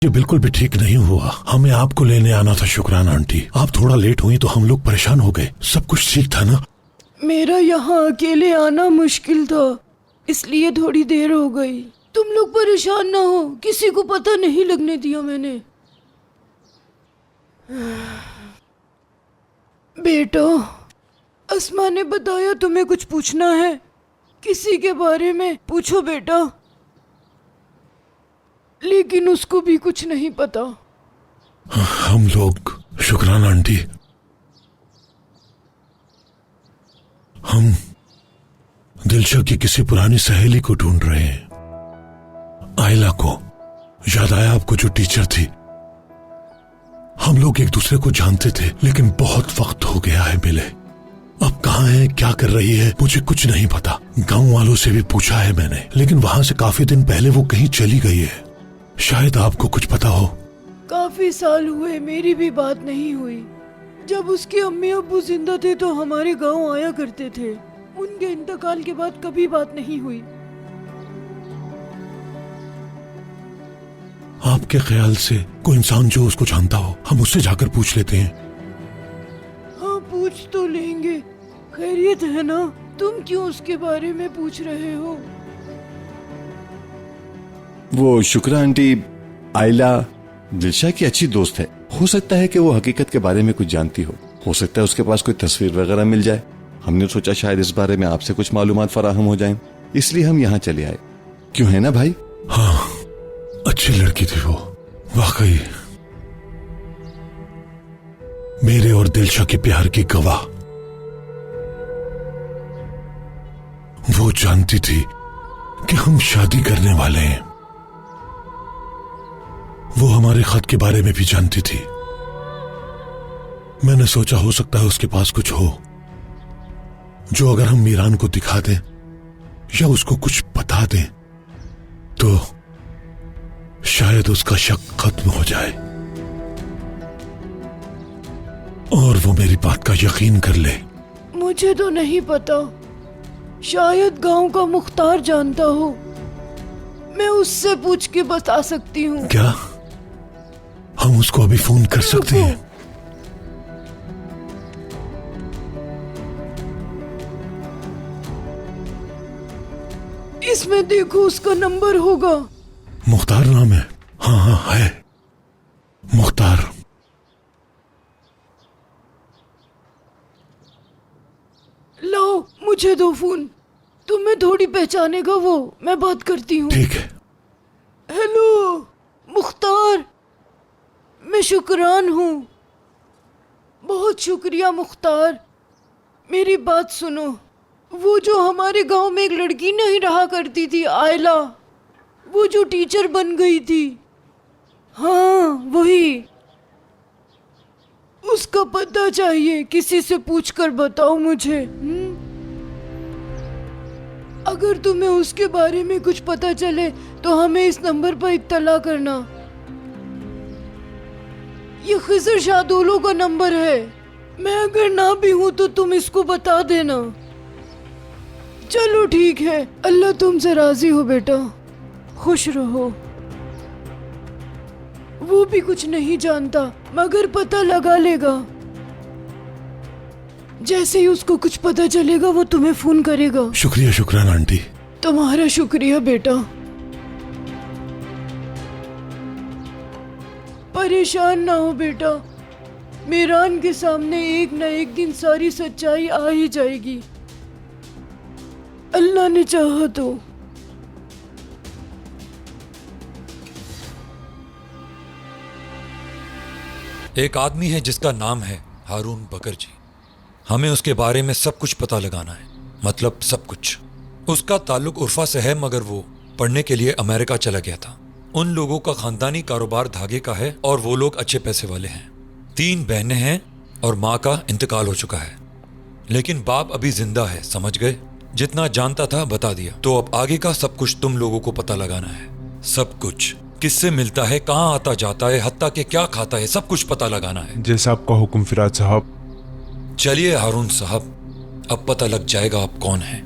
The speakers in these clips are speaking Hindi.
ये बिल्कुल भी ठीक नहीं हुआ। हमें आपको लेने आना था शुक्रान आंटी। आप थोड़ा लेट हुई तो हम लोग परेशान हो गए। सब कुछ ठीक था ना? मेरा यहाँ अकेले आना मुश्किल था, इसलिए थोड़ी देर हो गई। तुम लोग परेशान ना हो, किसी को पता नहीं लगने दिया मैंने। बेटा, अस्मा ने बताया तुम्हें कुछ पूछना है, किसी के बारे में पूछो बेटा। लेकिन उसको भी कुछ नहीं पता। हम लोग शुक्रान आंटी, हम दिलशा की किसी पुरानी सहेली को ढूंढ रहे हैं। आयला को। याद आया आपको, जो टीचर थी? हम लोग एक दूसरे को जानते थे, लेकिन बहुत वक्त हो गया है मिले। अब कहाँ है, क्या कर रही है, मुझे कुछ नहीं पता। गांव वालों से भी पूछा है मैंने, लेकिन वहां से काफी दिन पहले वो कहीं चली गई है। शायद आपको कुछ पता हो। काफी साल हुए मेरी भी बात नहीं हुई। जब उसके अम्मी अब्बू जिंदा थे तो हमारे गांव आया करते थे। उनके इंतकाल के बाद कभी बात नहीं हुई। आपके ख्याल से कोई इंसान जो उसको जानता हो, हम उससे जाकर पूछ लेते हैं। हाँ, पूछ तो लेंगे। खैरियत है ना? तुम क्यों उसके बारे में पूछ रहे हो? वो शुक्रा आंटी आयला दिलशा की अच्छी दोस्त है। हो सकता है कि वो हकीकत के बारे में कुछ जानती हो सकता है उसके पास कोई तस्वीर वगैरह मिल जाए। हमने सोचा शायद इस बारे में आपसे कुछ मालूमात फराहम हो जाएं, इसलिए हम यहाँ चले आए। क्यों, है ना भाई? हाँ, अच्छी लड़की थी वो, वाकई मेरे और दिलशा के प्यार की गवाह। वो जानती थी कि हम शादी करने वाले हैं। वो हमारे खत के बारे में भी जानती थी। मैंने सोचा हो सकता है उसके पास कुछ हो, जो अगर हम मीरान को दिखा दें या उसको कुछ बता दें तो शायद उसका शक खत्म हो जाए और वो मेरी बात का यकीन कर ले। मुझे तो नहीं पता, शायद गांव का मुख्तार जानता हो। मैं उससे पूछ के बता सकती हूँ। क्या हम उसको अभी फोन कर सकते हैं? इसमें देखो, उसका नंबर होगा। मुख्तार नाम है? हाँ हाँ है, मुख्तार। लाओ, मुझे दो फोन। तुम्हें थोड़ी पहचानेगा वो, मैं बात करती हूँ। ठीक है। हेलो मुख्तार, मैं शुक्रान हूँ। बहुत शुक्रिया मुख्तार। मेरी बात सुनो, वो जो हमारे गांव में एक लड़की नहीं रहा करती थी, आयला, वो जो टीचर बन गई थी, हाँ वही। उसका पता चाहिए, किसी से पूछकर बताओ मुझे। अगर तुम्हें उसके बारे में कुछ पता चले तो हमें इस नंबर पर इत्तला करना। ये खिजर शादोलो का नंबर है। मैं अगर ना भी हूं तो तुम इसको बता देना। चलो ठीक है, अल्लाह तुमसे राजी हो बेटा, खुश रहो। वो भी कुछ नहीं जानता, मगर पता लगा लेगा। जैसे ही उसको कुछ पता चलेगा वो तुम्हें फोन करेगा। शुक्रिया शुक्रान आंटी। तुम्हारा शुक्रिया बेटा। परेशान ना हो बेटा, मीरान के सामने एक न एक दिन सारी सच्चाई आ ही जाएगी, अल्लाह ने चाहा तो। एक आदमी है जिसका नाम है हारून बकरजी। हमें उसके बारे में सब कुछ पता लगाना है, मतलब सब कुछ। उसका ताल्लुक उर्फा से है, मगर वो पढ़ने के लिए अमेरिका चला गया था। उन लोगों का खानदानी कारोबार धागे का है और वो लोग अच्छे पैसे वाले हैं। 3 बहनें हैं और माँ का इंतकाल हो चुका है, लेकिन बाप अभी जिंदा है, समझ गए? जितना जानता था बता दिया। तो अब आगे का सब कुछ तुम लोगों को पता लगाना है। सब कुछ, किससे मिलता है, कहाँ आता जाता है, हत्ता के क्या खाता है, सब कुछ पता लगाना है। जैसा आपका हुक्म फिराद साहब। चलिए हारून साहब, अब पता लग जाएगा आप कौन हैं।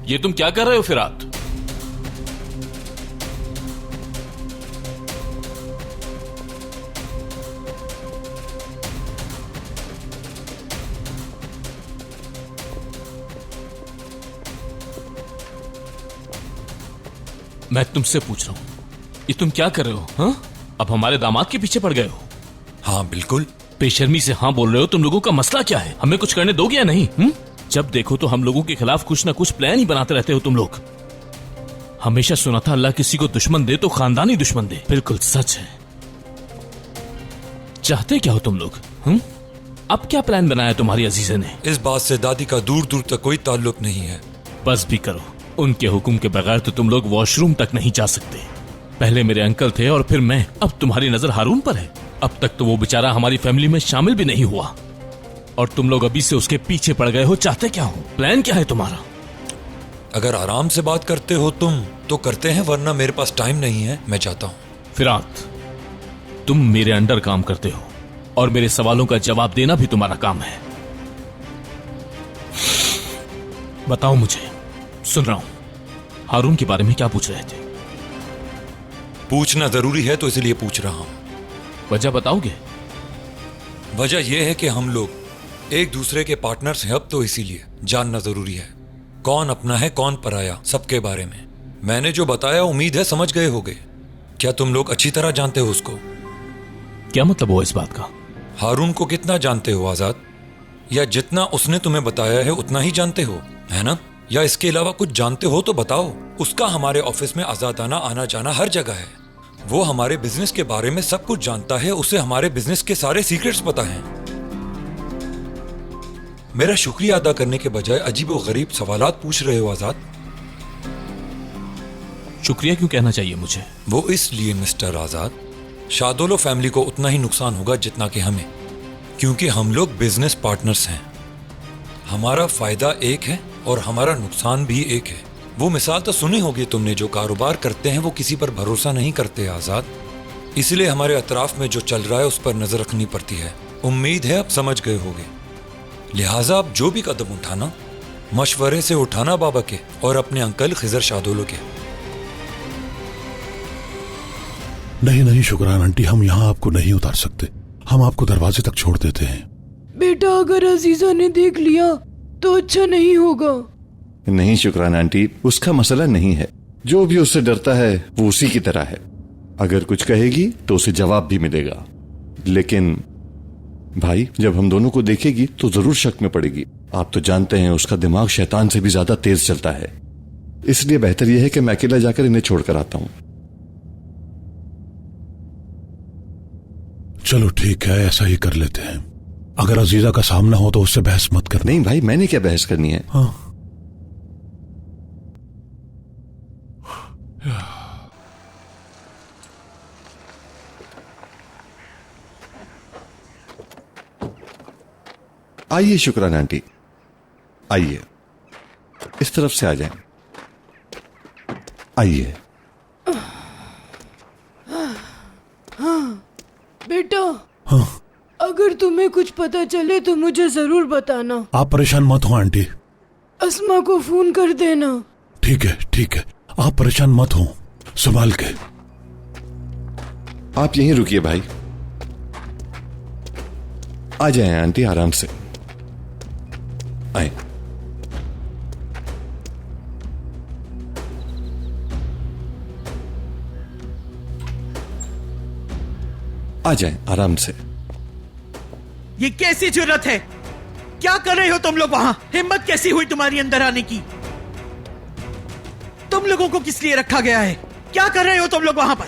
ये तुम क्या कर रहे हो फिराद? मैं तुमसे पूछ रहा हूँ, ये तुम क्या कर रहे हो? हाँ, अब हमारे दामाद के पीछे पड़ गए हो? हाँ बिल्कुल। बेशर्मी से हाँ बोल रहे हो। तुम लोगों का मसला क्या है? हमें कुछ करने दोगे या नहीं? जब देखो तो हम लोगों के खिलाफ कुछ ना कुछ प्लान ही बनाते रहते हो तुम लोग। हमेशा सुना था अल्लाह किसी को दुश्मन दे तो खानदानी दुश्मन दे। बिल्कुल सच है। चाहते क्या हो तुम लोग? अब क्या प्लान बनाया तुम्हारी अजीजे ने? इस बात से दादी का दूर दूर तक कोई ताल्लुक नहीं है। बस भी करो। उनके हुक्म के बगैर तो तुम लोग वॉशरूम तक नहीं जा सकते। पहले मेरे अंकल थे और फिर मैं। अब तुम्हारी नजर हारून पर है। अब तक तो वो बेचारा हमारी फैमिली में शामिल भी नहीं हुआ और तुम लोग अभी से उसके पीछे पड़ गए हो। चाहते क्या हो? प्लान क्या है तुम्हारा? अगर आराम से बात करते हो तुम तो करते हैं, वरना मेरे पास टाइम नहीं है, मैं चाहता हूँ। फिरात, तुम मेरे अंडर काम करते हो और मेरे सवालों का जवाब देना भी तुम्हारा काम है। बताओ मुझे। सुन रहा हूं। हारून के बारे में क्या पूछ रहे थे? पूछना जरूरी है तो इसलिए पूछ रहा हूं। वजह बताओगे? वजह यह है कि हम लोग एक दूसरे के पार्टनर्स हैं अब, तो इसीलिए जानना जरूरी है कौन अपना है कौन पराया, सबके बारे में। मैंने जो बताया उम्मीद है समझ गए होगे। क्या तुम लोग अच्छी तरह जानते हो उसको? क्या मतलब हुआ इस बात का? हारून को कितना जानते हो आजाद? या जितना उसने तुम्हें बताया है उतना ही जानते हो, है ना? या इसके अलावा कुछ जानते हो तो बताओ। उसका हमारे ऑफिस में आजादाना आना जाना हर जगह है। वो हमारे बिजनेस के बारे में सब कुछ जानता है। उसे हमारे बिजनेस के सारे सीक्रेट्स पता हैं। मेरा शुक्रिया अदा करने के बजाय अजीब और गरीब सवालात पूछ रहे हो आजाद। शुक्रिया क्यों कहना चाहिए मुझे? वो इसलिए मिस्टर आजाद, शादोलो फैमिली को उतना ही नुकसान होगा जितना कि हमें, क्योंकि हम लोग बिजनेस पार्टनर्स हैं। हमारा फायदा एक है और हमारा नुकसान भी एक है। वो मिसाल तो सुनी होगी तुमने, जो कारोबार करते हैं वो किसी पर भरोसा नहीं करते आजाद। इसलिए हमारे अतराफ में जो चल रहा है उस पर नजर रखनी पड़ती है। उम्मीद है अब समझ गए होगे। लिहाजा अब जो भी कदम उठाना, मशवरे से उठाना बाबा के और अपने अंकल खिजर शादोलो के। नहीं नहीं शुक्रान आंटी, हम यहाँ आपको नहीं उतार सकते। हम आपको दरवाजे तक छोड़ देते हैं। बेटा, अगर अजीजा ने देख लिया तो अच्छा नहीं होगा। नहीं शुक्रान आंटी, उसका मसला नहीं है। जो भी उससे डरता है वो उसी की तरह है। अगर कुछ कहेगी तो उसे जवाब भी मिलेगा। लेकिन भाई, जब हम दोनों को देखेगी तो जरूर शक में पड़ेगी। आप तो जानते हैं उसका दिमाग शैतान से भी ज्यादा तेज चलता है। इसलिए बेहतर यह है कि मैं अकेला जाकर इन्हें छोड़कर आता हूं। चलो ठीक है, ऐसा ही कर लेते हैं। अगर अजीजा का सामना हो तो उससे बहस मत करना। नहीं भाई, मैंने क्या बहस करनी है? हाँ। आइए शुक्रान आंटी, आइए, इस तरफ से आ जाएं। आइए। बेटा, हाँ। अगर तुम्हें कुछ पता चले तो मुझे जरूर बताना। आप परेशान मत हो आंटी। अस्मा को फोन कर देना। ठीक है ठीक है, आप परेशान मत हो, संभाल के। आप यहीं रुकिए भाई। आ जाएं आंटी, आराम से आए। आ जाएं आराम से। ये कैसी जरूरत है? क्या कर रहे हो तुम लोग वहां? हिम्मत कैसी हुई तुम्हारी अंदर आने की? तुम लोगों को किस लिए रखा गया है? क्या कर रहे हो तुम लोग वहां पर?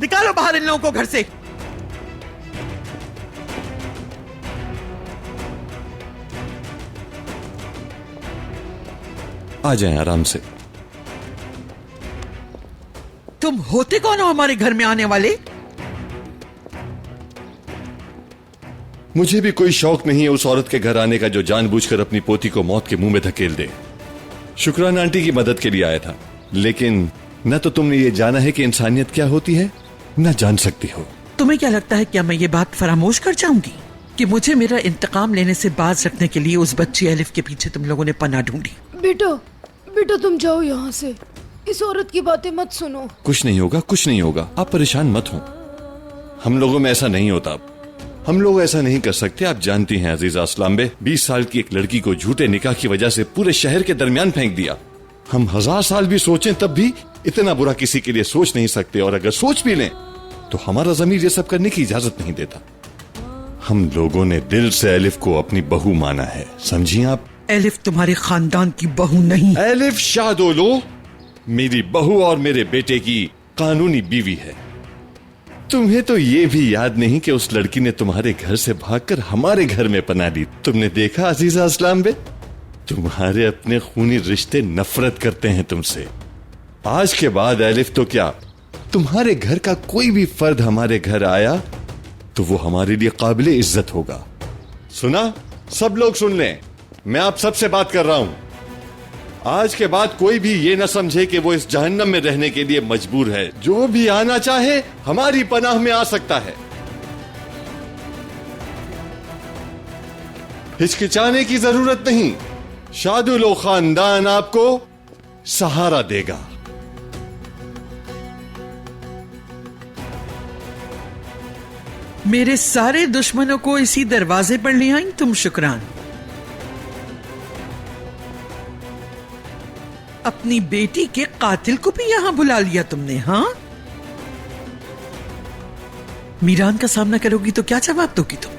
निकालो बाहर इन लोगों को घर से। आ जाएं आराम से। तुम होते कौन हो हमारे घर में आने वाले? मुझे भी कोई शौक नहीं है उस औरत के घर आने का जो जानबूझकर अपनी पोती को मौत के मुंह में धकेल दे। शुक्रान आंटी की मदद के लिए आया था, लेकिन न तो तुमने ये जाना है कि इंसानियत क्या होती है, न जान सकती हो। तुम्हें क्या लगता है, क्या मैं ये बात फरामोश कर जाऊंगी कि मुझे मेरा इंतकाम लेने से बाज रखने के लिए उस बच्ची एलिफ के पीछे तुम लोगों ने पनाह ढूंढी? बेटा, बेटा तुम जाओ यहाँ से। इस औरत की बातें मत सुनो। कुछ नहीं होगा, कुछ नहीं होगा, आप परेशान मत हो। हम लोगों में ऐसा नहीं होता। हम लोग ऐसा नहीं कर सकते। आप जानती हैं अजीजा असलाम्बे, 20 साल की एक लड़की को झूठे निकाह की वजह से पूरे शहर के दरमियान फेंक दिया। हम 1000 साल भी सोचें तब भी इतना बुरा किसी के लिए सोच नहीं सकते, और अगर सोच भी लें तो हमारा ज़मीर ये सब करने की इजाजत नहीं देता। हम लोगों ने दिल से एलिफ को अपनी बहू माना है, समझिए आप। एलिफ तुम्हारे खानदान की बहू नहीं। एलिफ शाहदोलो मेरी बहू और मेरे बेटे की कानूनी बीवी है। तुम्हें तो ये भी याद नहीं कि उस लड़की ने तुम्हारे घर से भागकर हमारे घर में पनाह ली। तुमने देखा अजीजा अस्लाम बे, तुम्हारे अपने खूनी रिश्ते नफरत करते हैं तुमसे। आज के बाद एलिफ तो क्या, तुम्हारे घर का कोई भी फर्द हमारे घर आया तो वो हमारे लिए काबिल इज्जत होगा। सुना? सब लोग सुन लें, मैं आप सबसे बात कर रहा हूं। आज के बाद कोई भी ये न समझे कि वो इस जहन्नम में रहने के लिए मजबूर है। जो भी आना चाहे हमारी पनाह में आ सकता है। हिचकिचाने की जरूरत नहीं, शादुलो खानदान आपको सहारा देगा। मेरे सारे दुश्मनों को इसी दरवाजे पर ले आई तुम शुक्रान। अपनी बेटी के कातिल को भी यहां बुला लिया तुमने, हाँ? मीरान का सामना करोगी तो क्या जवाब दोगी तुम?